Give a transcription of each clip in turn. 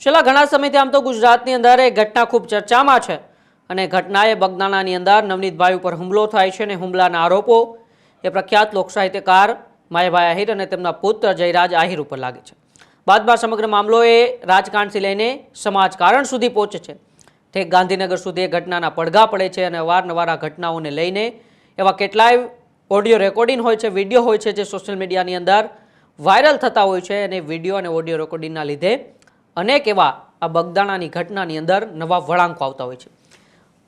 છેલ્લા ઘણા સમયથી આમ તો ગુજરાતની અંદર એક ઘટના ખૂબ ચર્ચામાં છે અને ઘટનાએ બગદાણાની અંદર નવનીતભાઈ ઉપર હુમલો થાય છે અને હુમલાના આરોપો એ પ્રખ્યાત લોક સાહિત્યકાર માયાભાઈ આહિર અને તેમના પુત્ર જયરાજ આહિર ઉપર લાગે છે। બાદમાં સમગ્ર મામલો એ રાજકારણથી લઈને સમાજકારણ સુધી પહોંચે છે। ઠેક ગાંધીનગર સુધી એ ઘટનાના પડઘા પડે છે અને અવારનવાર આ ઘટનાઓને લઈને એવા કેટલાય ઓડિયો રેકોર્ડિંગ હોય છે, વિડીયો હોય છે જે સોશિયલ મીડિયાની અંદર વાયરલ થતા હોય છે અને વિડીયો અને ઓડિયો રેકોર્ડિંગના લીધે અનેક એવા આ બગદાણાની ઘટનાની અંદર નવા વળાંકો આવતા હોય છે।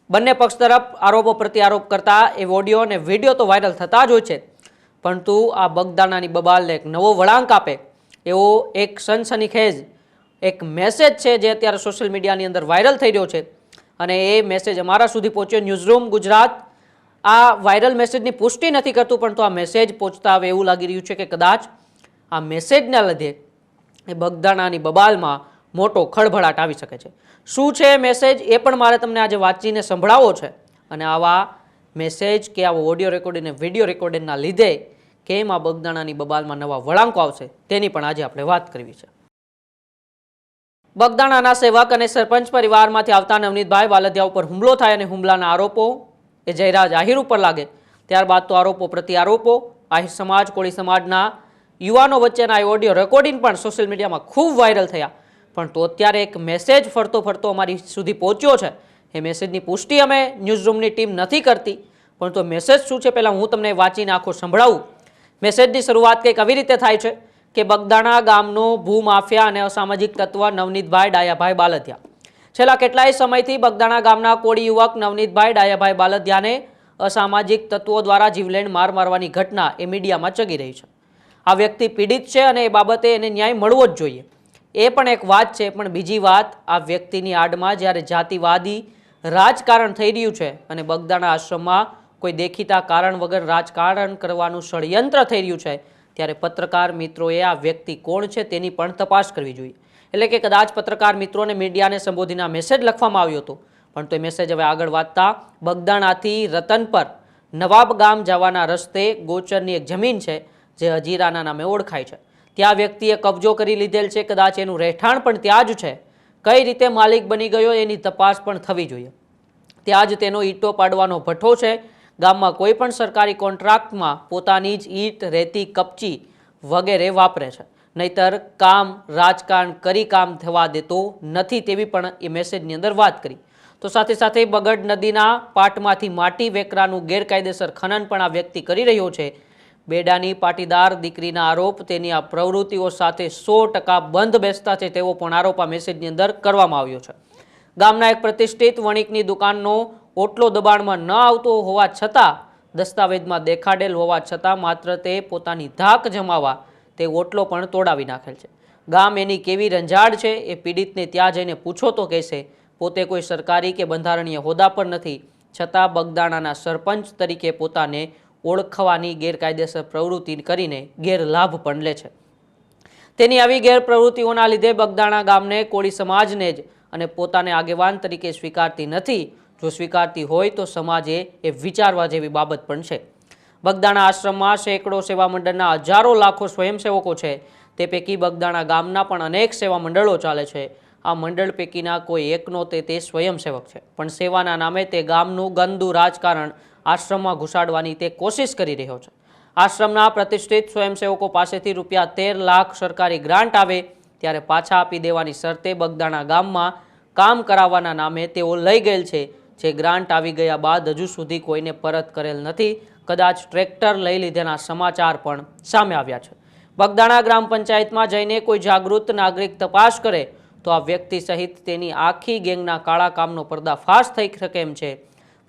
બંને પક્ષ તરફ આરોપો પ્રત્યારોપ કરતા એ ઓડિયો અને વિડીયો તો વાયરલ થતા જ હોય છે, પરંતુ આ બગદાણાની બબાલને એક નવો વળાંક આપે એવો એક સનસનીખેજ એક મેસેજ છે જે અત્યારે સોશિયલ મીડિયાની અંદર વાયરલ થઈ રહ્યો છે અને એ મેસેજ અમારા સુધી પહોંચ્યો। ન્યૂઝરૂમ ગુજરાત આ વાયરલ મેસેજની પુષ્ટિ નથી કરતું, પરંતુ આ મેસેજ પહોંચતા હવે એવું લાગી રહ્યું છે કે કદાચ આ મેસેજના લીધે એ બગદાણાની બબાલમાં મોટો ખળભળાટ આવી શકે છે। શું છે મેસેજ એ પણ મારે તમને આજે વાંચીને સંભળાવવો છે અને આવા મેસેજ કે આવો ઓડિયો રેકોર્ડિંગ અને વિડીયો રેકોર્ડિંગના લીધે કેમ આ બગદાણાની બબાલમાં નવા વળાંકો આવશે તેની પણ આજે આપણે વાત કરવી છે। બગદાણાના સેવક અને સરપંચ પરિવારમાંથી આવતા નવનીતભાઈ વાલદિયા ઉપર હુમલો થાય અને હુમલાના આરોપો એ જયરાજ આહિર ઉપર લાગે, ત્યારબાદ તો આરોપો પ્રત્યારોપો આહિર સમાજ કોળી સમાજના યુવાનો વચ્ચેના આ ઓડિયો રેકોર્ડિંગ પણ સોશિયલ મીડિયામાં ખૂબ વાયરલ થયા, પણ તો અત્યારે એક મેસેજ ફરતો ફરતો અમારી સુધી પહોંચ્યો છે। એ મેસેજની પુષ્ટિ અમે ન્યૂઝરૂમની ટીમ નથી કરતી, પરંતુ મેસેજ શું છે પહેલાં હું તમને વાંચીને આખો સંભળાવું। મેસેજની શરૂઆત કંઈક આવી રીતે થાય છે કે બગદાણા ગામનો ભૂમાફિયા અને અસામાજિક તત્વ નવનીતભાઈ ડાયાભાઈ બાલદિયા છેલ્લા કેટલાય સમયથી બગદાણા ગામના કોળી યુવક નવનીતભાઈ ડાયાભાઈ બાલદિયાને અસામાજિક તત્વો દ્વારા જીવલેણ માર મારવાની ઘટના એ મીડિયામાં ચગી રહી છે। આ વ્યક્તિ પીડિત છે અને એ બાબતે એને ન્યાય મળવો જ જોઈએ, એ પણ એક વાત છે। પણ બીજી વાત, આ વ્યક્તિની આડમાં જ્યારે જાતિવાદી રાજકારણ થઈ રહ્યું છે અને બગદાણા આશ્રમમાં કોઈ દેખીતા કારણ વગર રાજકારણ કરવાનું ષડયંત્ર થઈ રહ્યું છે, ત્યારે પત્રકાર મિત્રોએ આ વ્યક્તિ કોણ છે તેની પણ તપાસ કરવી જોઈએ। એટલે કે કદાચ પત્રકાર મિત્રોને મીડિયાને સંબોધીને મેસેજ લખવામાં આવ્યો હતો, પણ તો એ મેસેજ હવે આગળ વાંચતા બગદાણાથી રતનપર નવાબ ગામ જવાના રસ્તે ગોચરની એક જમીન છે જે હજીરાના નામે ઓળખાય છે, ત્યાં વ્યક્તિએ કબજો કરી લીધેલ છે। કદાચ એનું રહેઠાણ પણ ત્યાં જ છે, કઈ રીતે માલિક બની ગયો એની તપાસ પણ થવી જોઈએ। ત્યાં જ તેનો ઈંટો પાડવાનો ભઠ્ઠો છે। ગામમાં કોઈ પણ સરકારી કોન્ટ્રાક્ટમાં પોતાની જ ઈંટ, રેતી, કપચી વગેરે વાપરે છે, નહીતર કામ રાજકારણ કરી કામ થવા દેતો નથી, તેવી પણ એ મેસેજની અંદર વાત કરી। તો સાથે સાથે બગડ નદીના પાટમાંથી માટી વેકરાનું ગેરકાયદેસર ખનન પણ આ વ્યક્તિ કરી રહ્યો છે। બેડાની પાટીદાર દીકરીના આરોપ તેની આ પ્રવૃત્તિઓ સાથે 100% બંધ બેસતા છે તેવો પણ આરોપ આ મેસેજની અંદર કરવામાં આવ્યો છે। ગામના એક પ્રતિષ્ઠિત વણિકની દુકાનનો ઓટલો દબાણમાં ન આવતો હોવા છતાં, દસ્તાવેજમાં દેખાડેલ હોવા છતાં માત્ર તે પોતાની ધાક જમાવા તે ઓટલો પણ તોડાવી નાખેલ છે। ગામ એની કેવી રંજાડ છે એ પીડિતને ત્યાં જઈને પૂછો તો કહેશે। પોતે કોઈ સરકારી કે બંધારણીય હોદ્દા પર નથી, છતાં બગદાણાના સરપંચ તરીકે પોતાને ઓળખવાની ગેરકાયદેસર પ્રવૃત્તિ કરીને ગેરલાભ પણ લે છે। તેની આવી ગેરપ્રવૃત્તિઓના લીધે બગદાણા ગામને કોળી સમાજને જ અને પોતાને આગેવાન તરીકે સ્વીકારતી નથી। જો સ્વીકારતી હોય તો સમાજે એ વિચારવા જેવી બાબત પણ છે। બગદાણા આશ્રમમાં સેંકડો સેવા મંડળના હજારો લાખો સ્વયંસેવકો છે, તે પૈકી બગદાણા ગામના પણ અનેક સેવા મંડળો ચાલે છે। આ મંડળ પૈકીના કોઈ એકનો તે સ્વયંસેવક છે, પણ સેવાના નામે તે ગામનું ગંદુ રાજકારણ આશ્રમમાં ઘુસાડવાની તે કોશિશ કરી રહ્યો છે। આશ્રમના પ્રતિષ્ઠિત સ્વયંસેવકો પાસેથી ₹13 લાખ સરકારી ગ્રાન્ટ આવે ત્યારે પાછા આપી દેવાની શરતે બગદાણા ગામમાં કામ કરાવવાના નામે તેઓ લઈ ગયેલ છે, જે ગ્રાન્ટ આવી ગયા બાદ હજુ સુધી કોઈને પરત કરેલ નથી। કદાચ ટ્રેક્ટર લઈ લીધેના સમાચાર પણ સામે આવ્યા છે। બગદાણા ગ્રામ પંચાયતમાં જઈને કોઈ જાગૃત નાગરિક તપાસ કરે તો આ વ્યક્તિ સહિત તેની આખી ગેંગના કાળા કામનો પર્દાફાશ થઈ શકે એમ છે।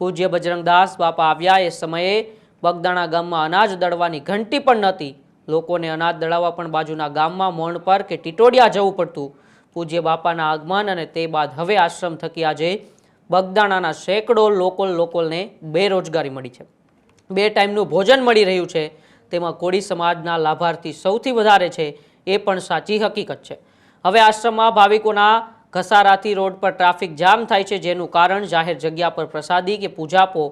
પૂજ્ય બજરંગદાસ બાપા આવ્યા એ સમયે બગદાણા ગામમાં અનાજ દળવાની ઘંટી પણ નહોતી, લોકોને અનાજ દળાવવા પણ બાજુના ગામમાં મોણ પર કે ટીટોડિયા જવું પડતું। પૂજ્ય બાપાના આગમન અને તે બાદ હવે આશ્રમ થકી આજે બગદાણાના સેંકડો લોકોને બેરોજગારી મળી છે, 2 ટાઈમનું ભોજન મળી રહ્યું છે, તેમાં કોળી સમાજના લાભાર્થી સૌથી વધારે છે, એ પણ સાચી હકીકત છે। હવે આશ્રમમાં ભાવિકોના ઘસારાથી રોડ પર ટ્રાફિક જામ થાય છે, જેનું કારણ જાહેર જગ્યા પર પ્રસાદી કે પૂજાપો,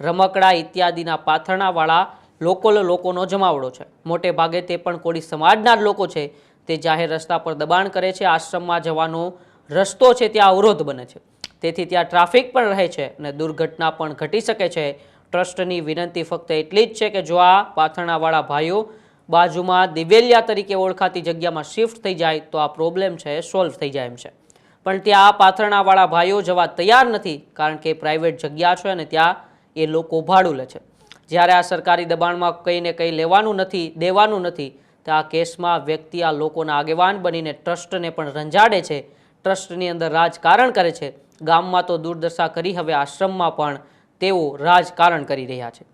રમકડા ઇત્યાદિના પાથરણાવાળા લોકોનો જમાવડો છે। મોટે ભાગે તે પણ કોળી સમાજના જ લોકો છે, તે જાહેર રસ્તા પર દબાણ કરે છે। આશ્રમમાં જવાનો રસ્તો છે ત્યાં અવરોધ બને છે, તેથી ત્યાં ટ્રાફિક પણ રહે છે અને દુર્ઘટના પણ ઘટી શકે છે. ટ્રસ્ટની વિનંતી ફક્ત એટલી જ છે કે જો આ પાથરણાવાળા ભાઈઓ બાજુમાં દિવેલિયા તરીકે ઓળખાતી જગ્યામાં શિફ્ટ થઈ જાય તો આ પ્રોબ્લેમ છે એ સોલ્વ થઈ જાય એમ છે. પણ ત્યાં આ પાથરણાવાળા ભાઈઓ જવા તૈયાર નથી, કારણ કે પ્રાઇવેટ જગ્યા છે અને ત્યાં એ લોકો ભાડું લે છે. જ્યારે આ સરકારી દબાણમાં કંઈ ને કંઈ લેવાનું નથી, દેવાનું નથી, તો આ કેસમાં વ્યક્તિ આ લોકોના આગેવાન બનીને ટ્રસ્ટને પણ રંજાડે છે, ટ્રસ્ટની અંદર રાજકારણ કરે છે. ગામમાં તો દુર્દશા કરી હવે આશ્રમમાં પણ તેઓ રાજકારણ કરી રહ્યા છે.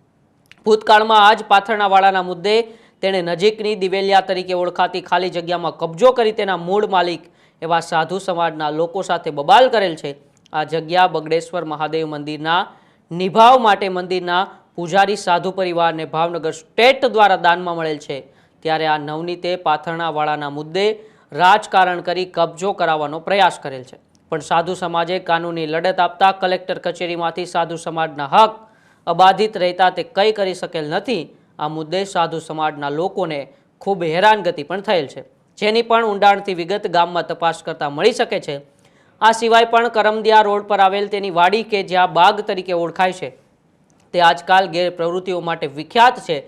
ભૂતકાળમાં આ જ પાથરણાવાળાના મુદ્દે તેણે નજીકની દિવેલિયા તરીકે ઓળખાતી ખાલી જગ્યામાં કબજો કરી તેના મૂળ માલિક એવા સાધુ સમાજના લોકો સાથે બબાલ કરેલ છે. આ જગ્યા બગડેશ્વર મહાદેવ મંદિરના નિભાવ માટે મંદિરના પૂજારી સાધુ પરિવારને ભાવનગર સ્ટેટ દ્વારા દાનમાં મળેલ છે. ત્યારે આ નવનીતે પાથરણાવાળાના મુદ્દે રાજકારણ કરી કબજો કરાવવાનો પ્રયાસ કરેલ છે, પણ સાધુ સમાજે કાનૂની લડત આપતા કલેક્ટર કચેરીમાંથી સાધુ સમાજના હક અબાધિત રહેતા તે કંઈ કરી શકેલ નથી. આ મુદ્દે સાધુ સમાજના લોકોને ખૂબ હેરાનગતિ પણ થયેલ છે, જેની પણ ઊંડાણથી વિગત ગામમાં તપાસ કરતા મળી શકે છે. આ સિવાય પણ કરમદિયા રોડ પર આવેલ તેની વાડી કે જ્યાં બાગ તરીકે ઓળખાય છે, તે આજકાલ ગેરપ્રવૃત્તિઓ માટે વિખ્યાત છે.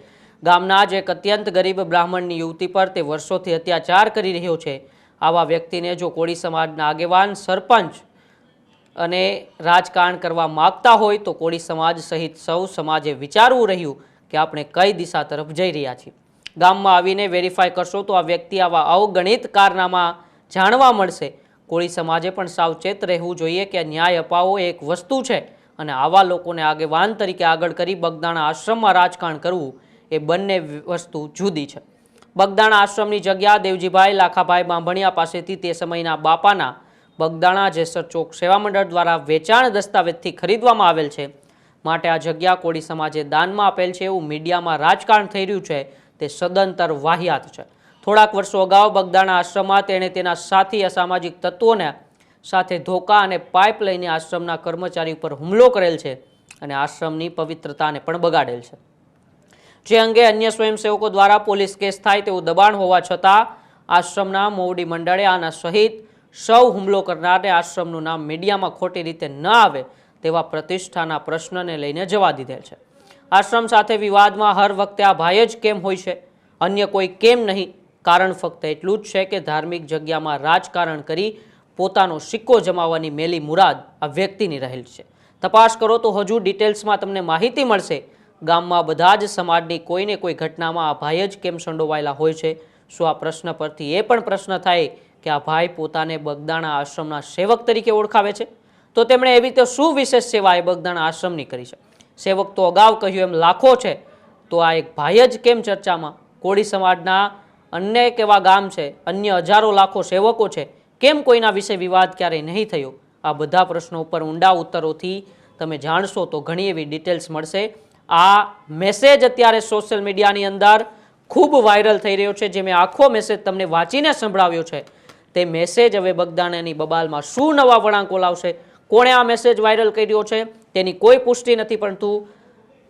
ગામના જ એક અત્યંત ગરીબ બ્રાહ્મણની યુવતી પર તે વર્ષોથી અત્યાચાર કરી રહ્યો છે. આવા વ્યક્તિને જો કોળી સમાજના આગેવાન, સરપંચ અને રાજકારણ કરવા માગતા હોય તો કોળી સમાજ સહિત સૌ સમાજે વિચારવું રહ્યું કે આપણે કઈ દિશા તરફ જઈ રહ્યા છીએ. ગામમાં આવીને વેરીફાઈ કરશો તો આ વ્યક્તિ આવા અવગણિત કારનામા જાણવા મળશે. કોળી સમાજે પણ સાવચેત રહેવું જોઈએ કે ન્યાય અપાવો એક વસ્તુ છે અને આવા લોકોને આગેવાન તરીકે આગળ કરી બગદાણા આશ્રમમાં રાજકારણ કરવું એ બંને વસ્તુ જુદી છે. બગદાણા આશ્રમની જગ્યા દેવજીભાઈ લાખાભાઈ બાંભણિયા પાસેથી તે સમયના બાપાના બગદાણા જેસર ચોક સેવા મંડળ દ્વારા વેચાણ દસ્તાવેજથી ખરીદવામાં આવેલ છે, માટે આ જગ્યા કોળી સમાજે દાનમાં આપેલ છે એવું મીડિયામાં રાજકારણ થઈ રહ્યું છે તે સદંતર વાહિયાત છે. થોડાક વર્ષો અગાઉ બગદાણા આશ્રમમાં તેણે તેના સાથી અસામાજિક તત્વોને સાથે ધોકા અને પાઇપ લઈને આશ્રમના કર્મચારી ઉપર હુમલો કરેલ છે અને આશ્રમની પવિત્રતાને પણ બગાડેલ છે. જે અંગે અન્ય સ્વયંસેવકો દ્વારા પોલીસ કેસ થાય તેવું દબાણ હોવા છતાં આશ્રમના મોવડી મંડળે આના સહિત સૌ હુમલો કરનારને આશ્રમનું નામ મીડિયામાં ખોટી રીતે ન આવે તેવા પ્રતિષ્ઠાના પ્રશ્નને લઈને જવા દીધેલ છે. આશ્રમ સાથે વિવાદમાં હર વખતે આ ભાઈ જ કેમ હોય છે, અન્ય કોઈ કેમ નહીં? કારણ ફક્ત એટલું જ છે કે ધાર્મિક જગ્યામાં રાજકારણ કરી પોતાનો સિક્કો જમાવવાની મેલી મુરાદ આ વ્યક્તિની રહેલ છે. તપાસ કરો તો હજુ ડિટેલ્સમાં તમને માહિતી મળશે. ગામમાં બધા જ સમાજની કોઈને કોઈ ઘટનામાં આ ભાઈ જ કેમ સંડોવાયેલા હોય છે? શું આ પ્રશ્ન પરથી એ પણ પ્રશ્ન થાય કે આ ભાઈ પોતાને બગદાણા આશ્રમના સેવક તરીકે ઓળખાવે છે, તો તેમણે એવી તો શું વિશેષ સેવા એ બગદાણા આશ્રમની કરી છે? સેવક તો અગાઉ કહ્યું એમ લાખો છે, તો આ એક ભાઈ જ કેમ ચર્ચામાં? કોળી સમાજના અનેક એવા ગામ છે, અન્ય હજારો લાખો સેવકો છે, કેમ કોઈના વિશે વિવાદ ક્યારેય નહીં થયો? આ બધા પ્રશ્નો ઉપર ઊંડા ઉત્તરોથી તમે જાણશો તો ઘણી એવી ડિટેલ્સ મળશે. આ મેસેજ અત્યારે સોશિયલ મીડિયાની અંદર ખૂબ વાયરલ થઈ રહ્યો છે. જે મેં આખો મેસેજ તમને વાંચીને સંભળાવ્યો છે, તે મેસેજ હવે બગદાણાની બબાલમાં શું નવા વળાંકો લાવશે, કોણે આ મેસેજ વાયરલ કર્યો છે તેની કોઈ પુષ્ટિ નથી, પરંતુ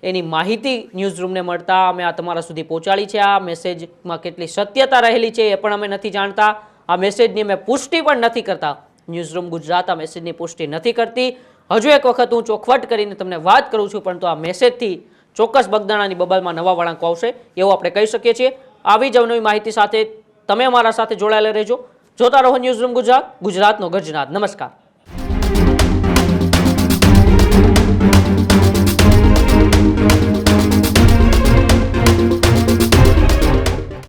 એની માહિતી ન્યૂઝરૂમને મળતા અમે આ તમારા સુધી પહોંચાડી છે. આ મેસેજમાં કેટલી સત્યતા રહેલી છે એ પણ અમે નથી જાણતા. આ મેસેજની અમે પુષ્ટિ પણ નથી કરતા. ન્યૂઝરૂમ ગુજરાત આ મેસેજની પુષ્ટિ નથી કરતી. હજુ એક વખત હું ચોખવટ કરીને તમને વાત કરું છું, પરંતુ આ મેસેજથી ચોક્કસ બગદાણાની બબાલમાં નવા વળાંકો આવશે એવું આપણે કહી શકીએ છીએ. આવી જ નવી માહિતી સાથે તમે અમારા સાથે જોડાયેલા રહેજો. જોતા રહો ન્યૂઝરૂમ ગુજરાત, ગુજરાતનો ગર્જનાદ. નમસ્કાર.